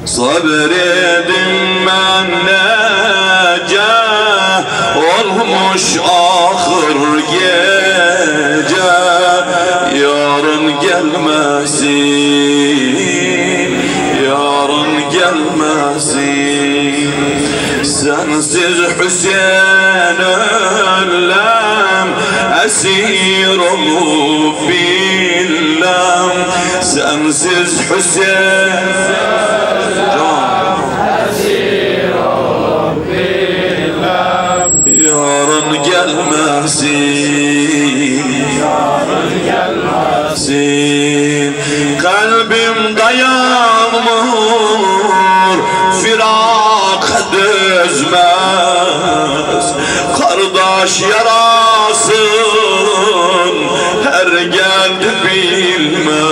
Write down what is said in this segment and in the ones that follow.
Sabredim ben nece olmuş ahır gece, yarın gelmesin, yarın gelmesin. Sensiz Hüseyin ölem, esir olup bilmem. Sensiz Hüseyin yarın gelmesin, yarın gelmesin. Kalbim dayanmıyor, firak düzmez. Kardeş yarasın, her geldi bilmez,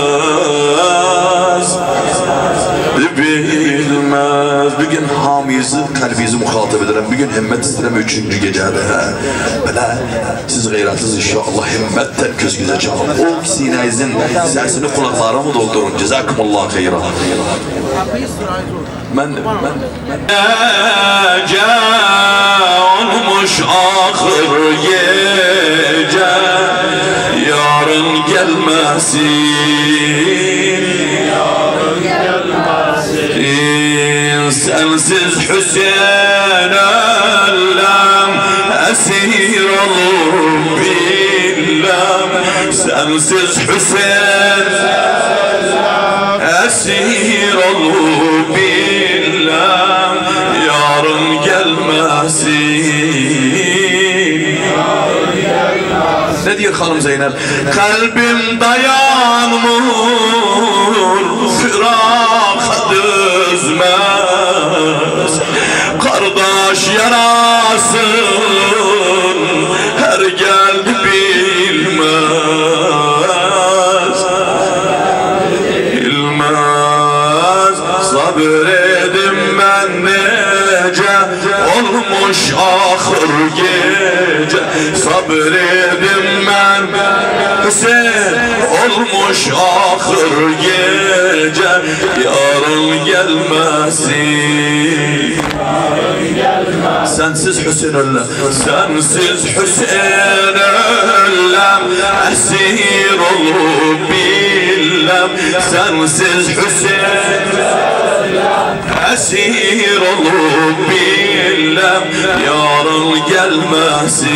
bilmez. Bugün hamiyesi, kalbinizi muhatap ederim. Bugün himmet isterim 3. gecede. Böyle siz gayratsız inşallah himmetten köz güzel çalın. O sinenizin sesini kulaklarımı doldurun. Cezakumullah hayran. Ben gece olmuş ahır gece, yarın gelmesin, yarın gelmesin. Sensiz Hüseyin ölem, esir olup bilmem. Sensiz Hüseyin esir olup bilmem, yarın gelmesin, yarın gelmesin. Ne diyor hanım Zeynep? Kalbim dayanmıyor, firak düzmez. Kardeş yarasın, her geldi bilmez, bilmez. Sabredim ben nece olmuş ahır gece, sabredim ben Hüseyin olmuş ahır gece, yarın gelmesin, yarın gelmez. Sensiz Hüseyin ölem, sensiz Hüseyin ölem, esir olup bilmem. Sensiz Hüseyin esir olup bilmem, yarın gelmesin,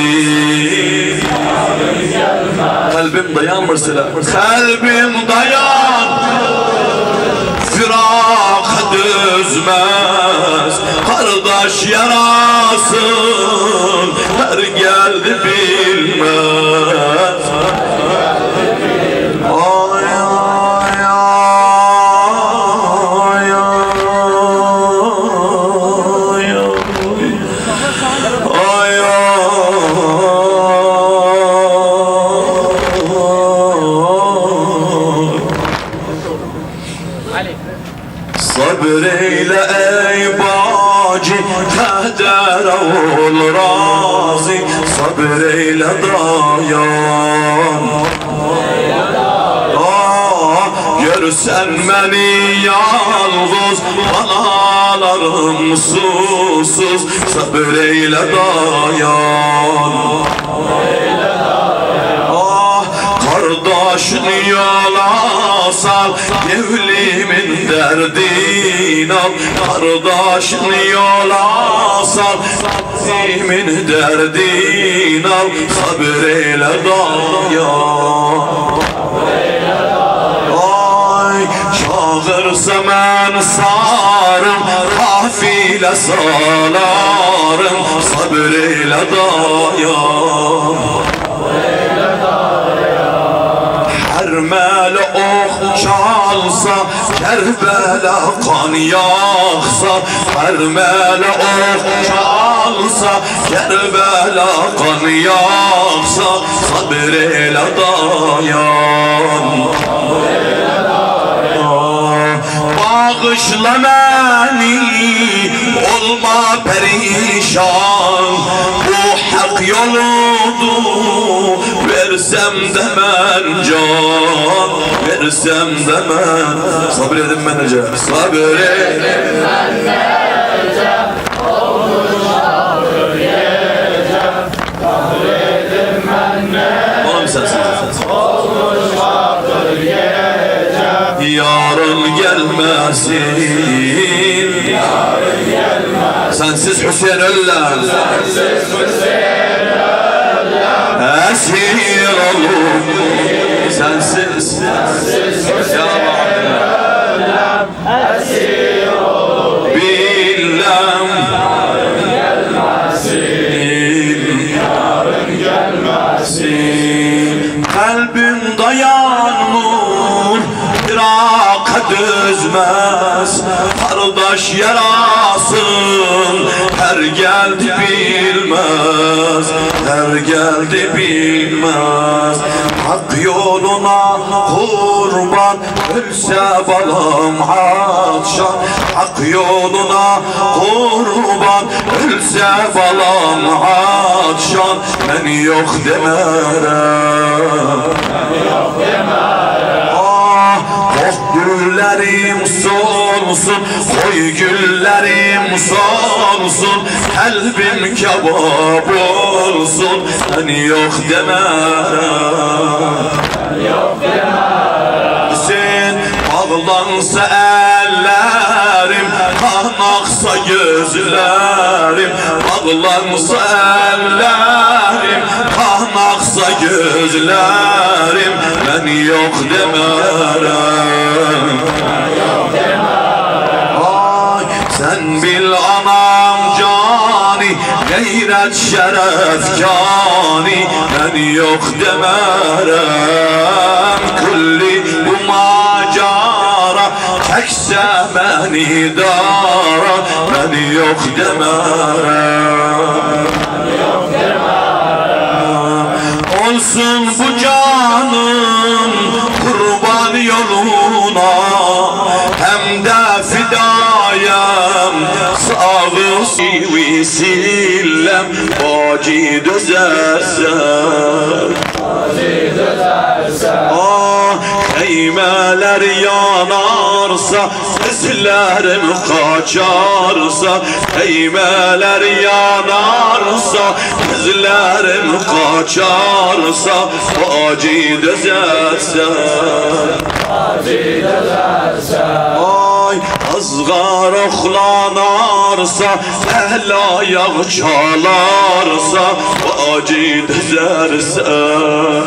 yarın gelmez. Kalbim dayanmır sıra, kalbim dayan, firak düzmez. Kardeş yarasın, her geldi bilmez. Ay ay ay ay ay ay. Sabreyle ey bacı, kader ol razı. Sabreyle dayan, görsen beni yalnız, balalarım susuz. Sabreyle dayan, kardeşini yola sal, gevlimin derdini al. Kardeşini yola sal, gevlimin derdini al. Sabreyle dayan, ay çağırsa ben sarım, kafile salarım. Sabreyle dayan, Hermel ok çalsa, Kerbela kan yaksa. Hermel ok çalsa, Kerbela kan yaksa. Sabreyle dayan, bağışla beni, olma perişan. Bu hak yoludur, versem de ben can, versem de ben. Sabredin ben Necep, sabredin ben Necep. Olur gece, sabredin ben Necep. Oğlum sensin. Yarın gelmesin, sensiz Hüseyin ölüm, esir olur. Sensiz Hüseyin ölüm, esir olur. Bilmem yarın gelmesin, kalbim dayanmıyor, Irak'a düzmez, kardeş yarasın, her geldi bilmez, her geldi bilmez. Hak yoluna kurban, ölse balam akşam. Hak yoluna kurban, ölse balam akşam. Ben yok demerem, güllerim solsun, koy güllerim solsun, kalbim kebap olsun. Ben yok demerem, sen bağlansa ellerim, kan aksa gözlerim. Bağlansa ellerim, kan aksa gözlerim. Ben yok demerem, ay sen bil anam cani, gayret şeref kani. Ben yok demerem, kulli bu macara çekse beni dara. Ben yok demerem, olsun bu canım kurban yoluna, hem de fidayem sağı sivrisillem. Bacı dözersen, heymeler yanarsa, izlerim kaçarsa. Heymeler yanarsa, izlerim kaçarsa. Bacı dözersen, ay azgar oxlanarsa, ehl ayağı çalarsa. Bacı dözersen,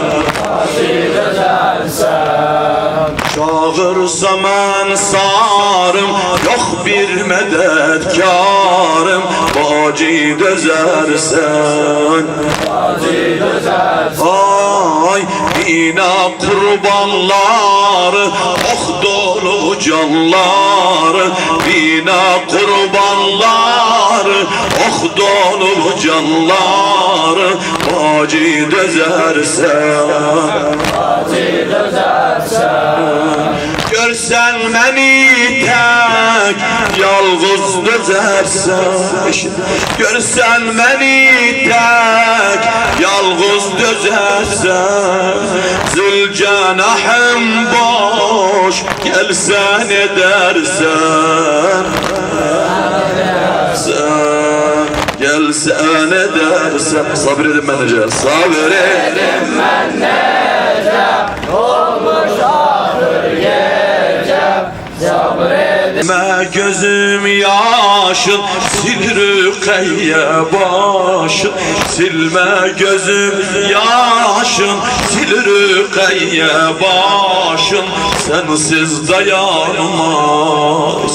çağırsa mən sarım, yok bir mədədkarım. Bacı dözərsən, ay yine kurbanları, oh dolu canları. Yine kurbanları, oh dolu canları. Bacı dözərsən, görsen beni tek, yalnız dözersen. Görsen beni tek, yalnız dözersen. Zülcenahım boş, gelsen edersen. Gelsen edersen. Sabredin ben Necep, sabredin ben Necep. Olmuş ahır gece, sabredin. Gözüm yaşın, sil Rükeyye başın. Silme gözüm yaşın, sil Rükeyye başın. Sensiz dayanmaz,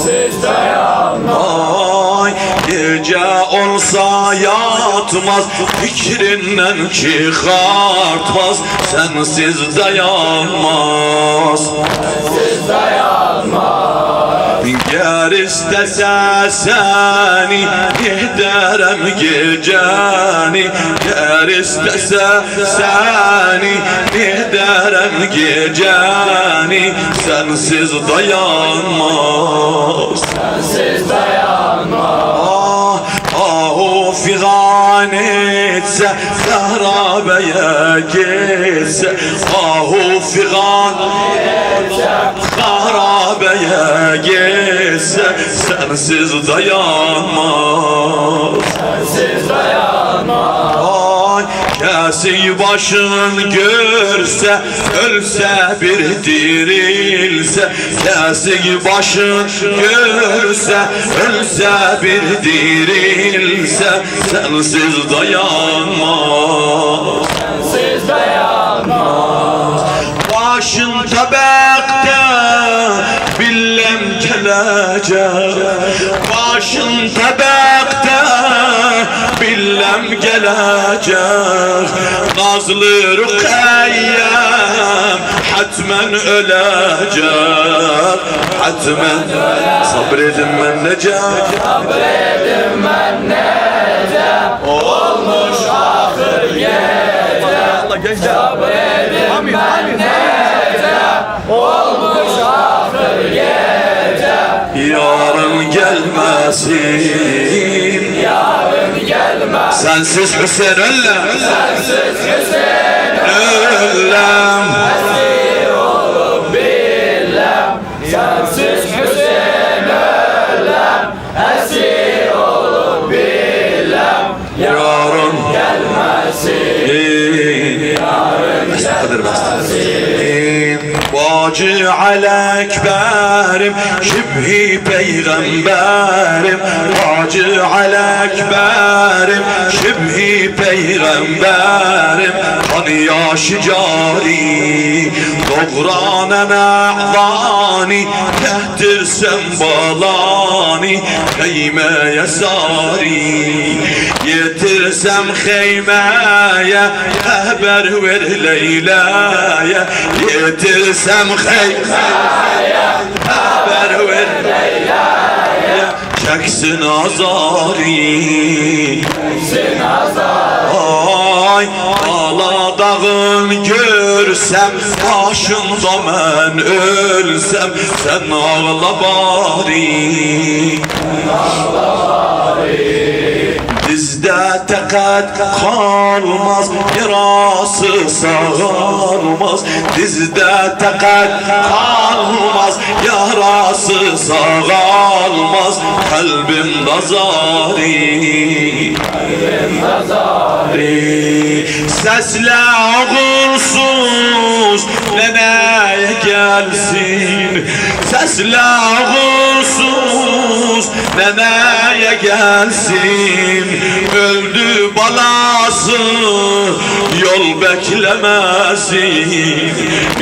sensiz dayanmaz. Gece olsa yatmaz, fikrinden çıkartmaz. Sensiz dayanmaz, sensiz dayanmaz. Yer istese seni giderim geceni. Yer istese seni giderim geceni. Sensiz dayanmaz, sensiz dayanmaz. O figan etse harabeye gitse. O figan etse harabeye gitse. Sensiz dayanmaz, sensiz dayanmaz. Kesi başın görse, ölse bir dirilse. Kesi başın görse, ölse bir dirilse. Sensiz dayanmaz, sensiz dayanmaz. Başın tabakta billem gelecek. Başın tabakta billem gelecek. Nazlı Rukiye'm hatmen ölecek. Hatmen sabredin ben necep, sabredin ben necep. Olmuş ahır gece, sabredin ben necep. Olmuş ahır gece. Yarın gelmesin, yarın gelmez. Sensiz Hüseyin öllem, sensiz Hüseyin öllem. Esir olup billem, sensiz Hüseyin öllem. Esir olup billem. Yarın gelmesin, yarın gelmesin. Bacı alekberim, şibhi peygamberim. Bacı alekberim, şibhi peygamberim. Kanı yaşı cari, doğranen a'zani. Tehtirsem balani, heymeye sari. Yetirsem heymeye, haber ver Leyla'ya. Yetirsem heymeye, haber ver Leyla'ya. Çeksin azari, çeksin azari. Ay Aladağın görsem, başında ben ölsem. Sen ağla bari, ağla bari. Dizde takat kalmaz, yarası sağalmaz. Dizde takat kalmaz, yarası sağalmaz. Kalbim dazari, kalbim dazari. Sesle ağırsız neneye gelsin. Sesle ağırsız neneye gelsin. Öldü balası, yol beklemesin,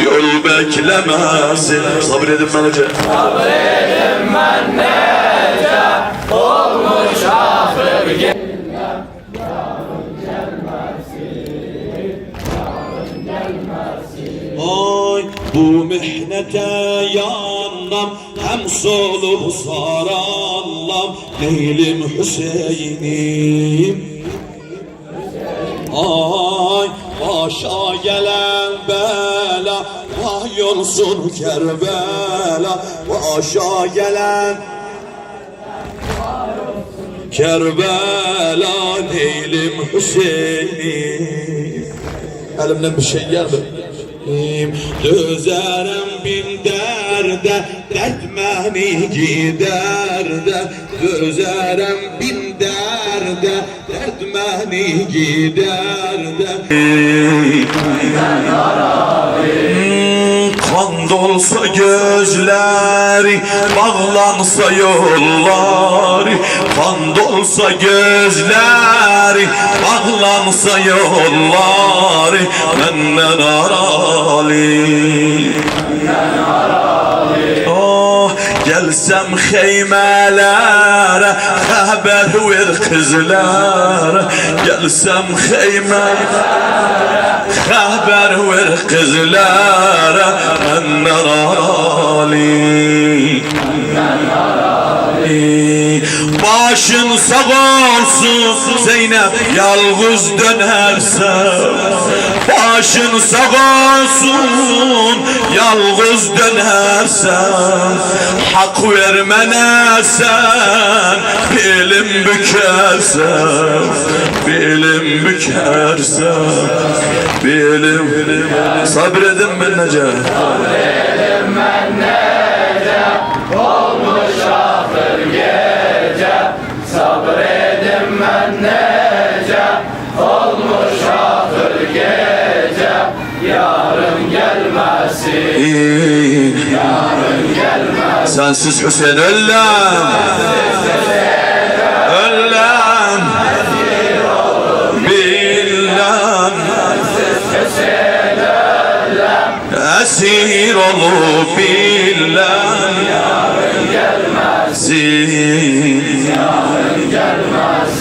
yol beklemesin. Sabredin ben necep, sabredin ben necep. Olmuş ahır gece. Ay bu mihnete yandım, hem solup sarallam. Leylim Hüseyin'im. Ay başa gelen bela, vay olsun Kerbela. Başa gelen Kerbela, Leylim Hüseyin'im. Elimden bir şey geldi. Dözerim bin derde, dert beni gider de. Dözerim bin derde, dert beni gider de. Kan dolsa gözleri, bağlansa yolları. Kan dolsa gözleri, bağlansa yolları. Menden arali, oh, gelsem heymelere, haber ver kızlara. Gelsem heymelere, haber ver kızlara. Menden arali. Başın sağ olsun Zeynep, yalnız dönersen. Başın sağ olsun, yalnız dönersen. Hak vermene sen, belim bükersen. Belim bükersen, belim. Sabredin ben nece. Sabredim ben nece, olmuş ahır gece. Sabredim ben nece, olmuş ahır gece. Yarın gelmesin, yarın gelmesin. Sensiz Hüseyin öllem, öllem, billem. Esir olup billem. Yarın gelmesin, Zin. yarın gelmesin.